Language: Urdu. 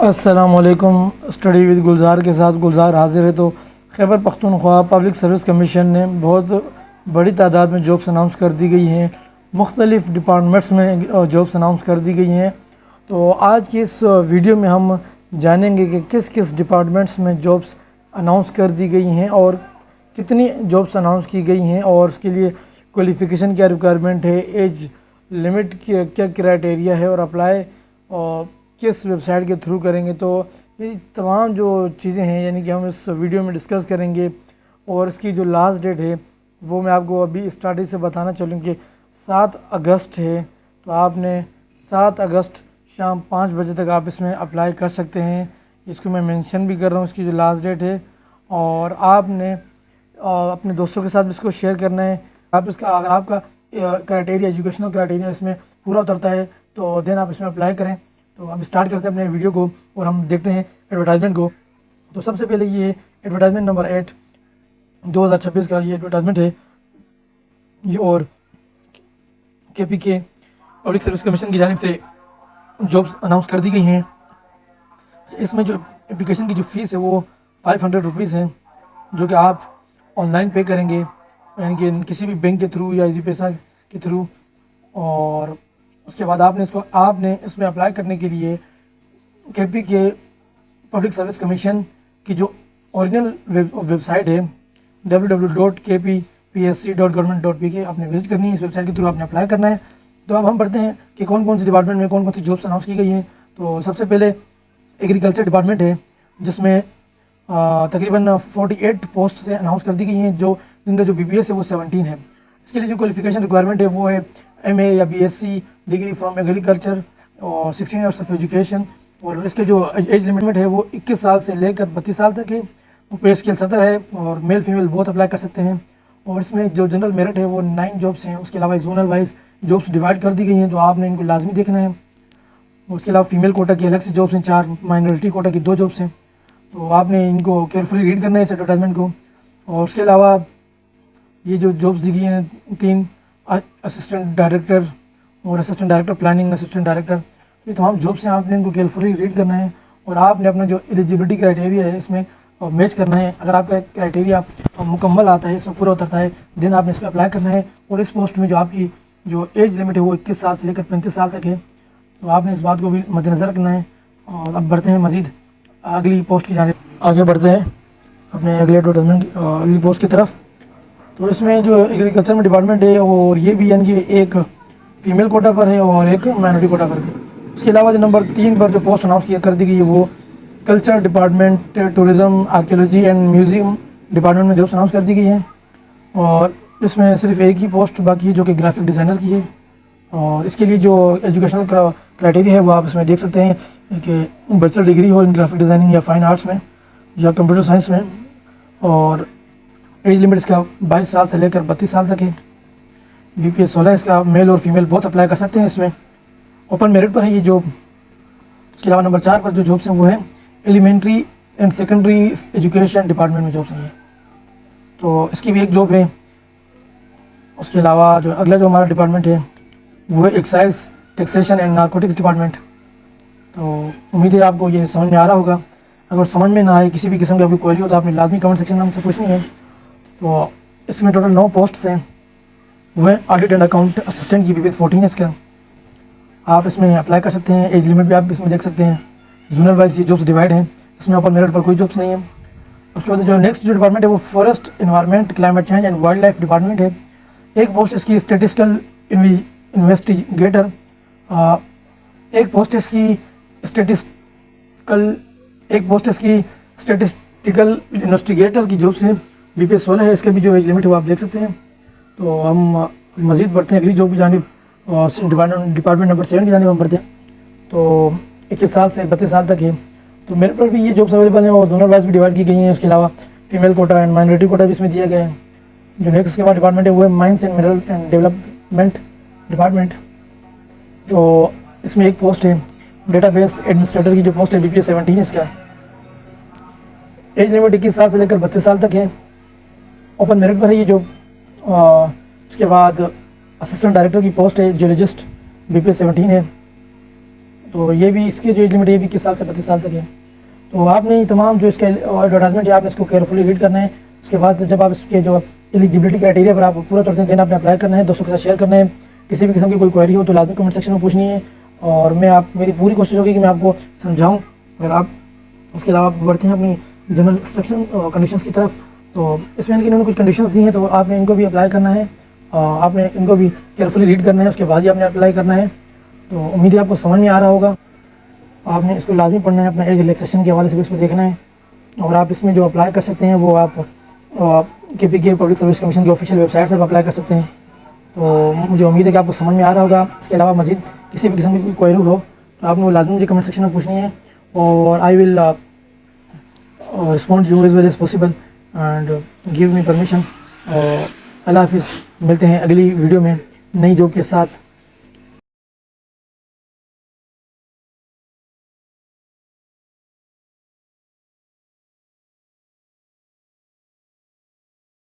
السلام علیکم۔ اسٹڈی ود گلزار کے ساتھ گلزار حاضر ہے۔ تو Khyber Pakhtunkhwa public service commission نے بہت بڑی تعداد میں جابس اناؤنس کر دی گئی ہیں، مختلف ڈپارٹمنٹس میں جابس اناؤنس کر دی گئی ہیں۔ تو آج کی اس ویڈیو میں ہم جانیں گے کہ کس کس ڈپارٹمنٹس میں جابس اناؤنس کر دی گئی ہیں اور کتنی جابس اناؤنس کی گئی ہیں، اور اس کے لیے کوالیفیکیشن کیا ریکوائرمنٹ ہے، ایج لمٹ کیا کرائٹیریا ہے، اور اپلائی کس ویب سائٹ کے تھرو کریں گے۔ تو یہ تمام جو چیزیں ہیں یعنی کہ ہم اس ویڈیو میں ڈسکس کریں گے، اور اس کی جو لاسٹ ڈیٹ ہے وہ میں آپ کو ابھی اسٹارٹنگ سے بتانا چلوں کہ 7 اگست ہے۔ تو آپ نے 7 اگست شام 5 بجے تک آپ اس میں اپلائی کر سکتے ہیں۔ اس کو میں مینشن بھی کر رہا ہوں، اس کی جو لاسٹ ڈیٹ ہے، اور آپ نے اپنے دوستوں کے ساتھ بھی اس کو شیئر کرنا ہے۔ آپ اس کا اگر آپ کا کرائٹیریا ایجوکیشنل کرائٹیریا اس میں پورا اترتا ہے تو دین آپ اس میں اپلائی کریں۔ تو ہم اسٹارٹ کرتے ہیں اپنے ویڈیو کو اور ہم دیکھتے ہیں ایڈورٹائزمنٹ کو۔ تو سب سے پہلے یہ ایڈورٹائزمنٹ نمبر 8 2026 کا یہ ایڈورٹائزمنٹ ہے، یہ اور کے پی کے پبلک سروس کمیشن کی جانب سے جابس اناؤنس کر دی گئی ہیں۔ اس میں جو اپلیکیشن کی جو فیس ہے وہ 500 روپیز ہے، جو کہ آپ آن لائن پے کریں گے، یعنی کہ کسی بھی بینک کے تھرو یا ایزی پیسہ کے تھرو۔ اور اس کے بعد آپ نے اس میں اپلائی کرنے کے لیے کے پی کے پبلک سروس کمیشن کی جو اوریجنل ویب سائٹ ہے www.kppsc.government.pk آپ نے وزٹ کرنی ہے۔ اس ویب سائٹ کے تھرو آپ نے اپلائی کرنا ہے۔ تو اب ہم پڑھتے ہیں کہ کون کون سی ڈپارٹمنٹ میں کون کون سی جابس اناؤنس کی گئی ہیں۔ تو سب سے پہلے ایگریکلچر ڈپارٹمنٹ ہے، جس میں تقریباً 48 پوسٹ سے اناؤنس کر دی گئی ہیں، جن کا جو بی پی ایس ہے وہ 17 ہے۔ اس کے لیے جو کوالیفیکیشن ریکوائرمنٹ ہے وہ ہے ایم اے یا B S C degree from agriculture اور 16 ایئرس آف ایجوکیشن، اور اس کے جو ایج لمٹ ہے وہ 21 سال سے لے کر 32 سال تک ہے۔ پے اسکیل 70 ہے، اور میل فیمیل بہت اپلائی کر سکتے ہیں۔ اور اس میں جو جنرل میرٹ ہے وہ 9 جابس ہیں۔ اس کے علاوہ زونل وائز جابس ڈیوائڈ کر دی گئی ہیں، تو آپ نے ان کو لازمی دیکھنا ہے۔ اس کے علاوہ فیمیل کوٹا کی الگ سے جابس ہیں 4، مائنورٹی کوٹا کی 2 جابس ہیں۔ تو آپ نے ان کو کیئرفلی ریڈ کرنا ہے اس ایڈورٹائزمنٹ کو۔ اور اس کے علاوہ یہ جو جابس دی گئی ہیں 3 اسسٹنٹ ڈائریکٹر اور assistant director planning, assistant director, یہ تمام جابس ہیں۔ آپ نے ان کو کیئرفلی ریڈ کرنا ہے، اور آپ نے اپنا جو ایلیجیبلٹی کرائٹیریا ہے اس میں میچ کرنا ہے۔ اگر آپ کا کرائٹیریا مکمل آتا ہے، اس میں پورا اترتا ہے، دین آپ نے اس پہ اپلائی کرنا ہے۔ اور اس پوسٹ میں جو آپ کی جو ایج لمٹ ہے وہ 21 سال سے لے کر 35 سال تک ہے، تو آپ نے اس بات کو بھی مد نظر رکھنا ہے۔ اور اب بڑھتے ہیں مزید اگلی پوسٹ کی جانب، آگے بڑھتے ہیں اپنے اگلے ایڈورٹائزمنٹ اگلی پوسٹ کی طرف۔ تو اس میں جو ایگریکلچر میں ڈپارٹمنٹ ہے، اور یہ بھی یعنی کہ ایک فیمیل کوٹا پر ہے اور ایک مائنورٹی کوٹا پر ہے۔ اس کے علاوہ جو نمبر 3 پر جو پوسٹ اناؤنس کر دی گئی ہے وہ culture department, tourism, archaeology and museum department میں جابس اناؤنس کر دی گئی ہیں۔ اور اس میں صرف ایک ہی پوسٹ باقی ہے جو کہ گرافک ڈیزائنر کی ہے۔ اور اس کے لیے جو ایجوکیشنل کرائٹیریا ہے وہ آپ اس میں دیکھ سکتے ہیں کہ بیچلر ڈگری ہو ان گرافک ڈیزائننگ یا فائن آرٹس میں یا کمپیوٹر سائنس میں، اور ایج لمٹ اس کا 22 سال سے لے کر 32 سال تک ہے۔ بی پی ایس 16 اس کا میل اور فیمیل بہت اپلائی کر سکتے ہیں اس میں، اوپن میرٹ پر ہے یہ جاب۔ اس کے علاوہ نمبر 4 پر جو جابس ہیں وہ ہیں elementary and secondary education department میں جابس ہیں، تو اس کی بھی ایک جاب ہے۔ اس کے علاوہ جو اگلا جو ہمارا ڈپارٹمنٹ ہے وہ ہے excise taxation and narcotics department. تو امید ہے آپ کو یہ سمجھ میں آ رہا ہوگا۔ اگر سمجھ میں نہ آئے، کسی بھی قسم کی آپ کی کوئری ہو تو آپ نے لازمی کمنٹ سیکشن میں ہم سے پوچھنی ہے۔ تو اس میں ٹوٹل 9 پوسٹس ہیں، وہ ہیں آڈٹ اینڈ اکاؤنٹ اسسٹنٹ کی بھی 14 ہے اس کا۔ آپ اس میں اپلائی کر سکتے ہیں، ایج لمٹ بھی آپ اس میں دیکھ سکتے ہیں۔ زونل وائز یہ جابس ڈیوائڈ ہیں، اس میں اوپن میرٹ پر کوئی جابس نہیں ہے۔ اس کے بعد جو نیکسٹ جو ڈپارٹمنٹ ہے وہ forest environment climate change and wildlife department ہے۔ ایک پوسٹ اس کی اسٹیٹسٹیکل انویسٹیگیٹر، ایک پوسٹ اس کی اسٹیٹسٹیکل انویسٹیگیٹر کی جابس ہیں، بی پی ایس 16 ہے۔ اس کے بھی جو ایج لمٹ ہے وہ آپ دیکھ سکتے ہیں۔ تو ہم مزید بڑھتے ہیں اگلی جاب کی جانب، ڈپارٹمنٹ نمبر 7 کی جانب ہم بڑھتے ہیں۔ تو 21 سال سے 32 سال تک ہے۔ تو میرے پر بھی یہ جابس اویلیبل ہیں، اور دونوں وائز بھی ڈیوائڈ کی گئی ہیں۔ اس کے علاوہ female quota and minority quota بھی اس میں دیا گیا ہے۔ جو نیکسٹ کے بعد ڈپارٹمنٹ ہے وہ ہے minus and mineral and development department. تو اس میں ایک پوسٹ ہے ڈیٹا بیس ایڈمنسٹریٹر کی جو پوسٹ ہے، بی پی ایس 17 ہے اس کا۔ ایج لمٹ 21 سال سے لے کر 32 سال تک ہے، اوپن میرٹ پر ہے یہ جو۔ اس کے بعد اسسٹنٹ ڈائریکٹر کی پوسٹ ہے جیولوجسٹ، بی پی ایس 17 ہے۔ تو یہ بھی اس کی جو ایج لمٹ ہے یہ بھی 21 سال سے 32 سال تک ہے. تو آپ نے تمام جو اس کے ایڈورٹائزمنٹ ہے آپ نے اس کو کیئرفلی ریڈ کرنا ہے. اس کے بعد جب آپ اس کے جو ایلیجبلٹی کرائٹیریا پر آپ پورا طور سے آپ نے اپلائی کرنا ہے, دوستوں کے ساتھ شیئر کرنا ہے. کسی بھی قسم کی کوئی کوئری ہو تو لازمی کمنٹ سیکشن میں پوچھنی ہے, اور میری پوری کوشش ہوگی کہ میں آپ کو سمجھاؤں. اگر آپ اس کے علاوہ بڑھتے ہیں اپنی جنرل انسٹرکشن کنڈیشنز کی طرف, تو اس میں انہوں نے کچھ کنڈیشنز دی ہیں, تو آپ نے ان کو بھی اپلائی کرنا ہے, آپ نے ان کو بھی کیئرفلی ریڈ کرنا ہے. اس کے بعد ہی آپ نے اپلائی کرنا ہے. تو امید ہے آپ کو سمجھ میں آ رہا ہوگا. آپ نے اس کو لازمی پڑھنا ہے, اپنا ایج ریلیکسیشن کے حوالے سے بھی اس کو دیکھنا ہے. اور آپ اس میں جو اپلائی کر سکتے ہیں وہ آپ KPK پبلک سروس کمیشن کی آفیشیل ویب سائٹ سے اپلائی کر سکتے ہیں. تو مجھے امید ہے کہ آپ کو سمجھ میں آ رہا ہوگا. اس کے علاوہ مزید کسی بھی قسم کی کوئی ہو تو آپ نے وہ لازمی مجھے کمنٹ سیکشن میں پوچھنی ہے, اور I will respond you as well as possible and give me permission. اللہ حافظ, ملتے ہیں اگلی ویڈیو میں نئی جاب کے ساتھ.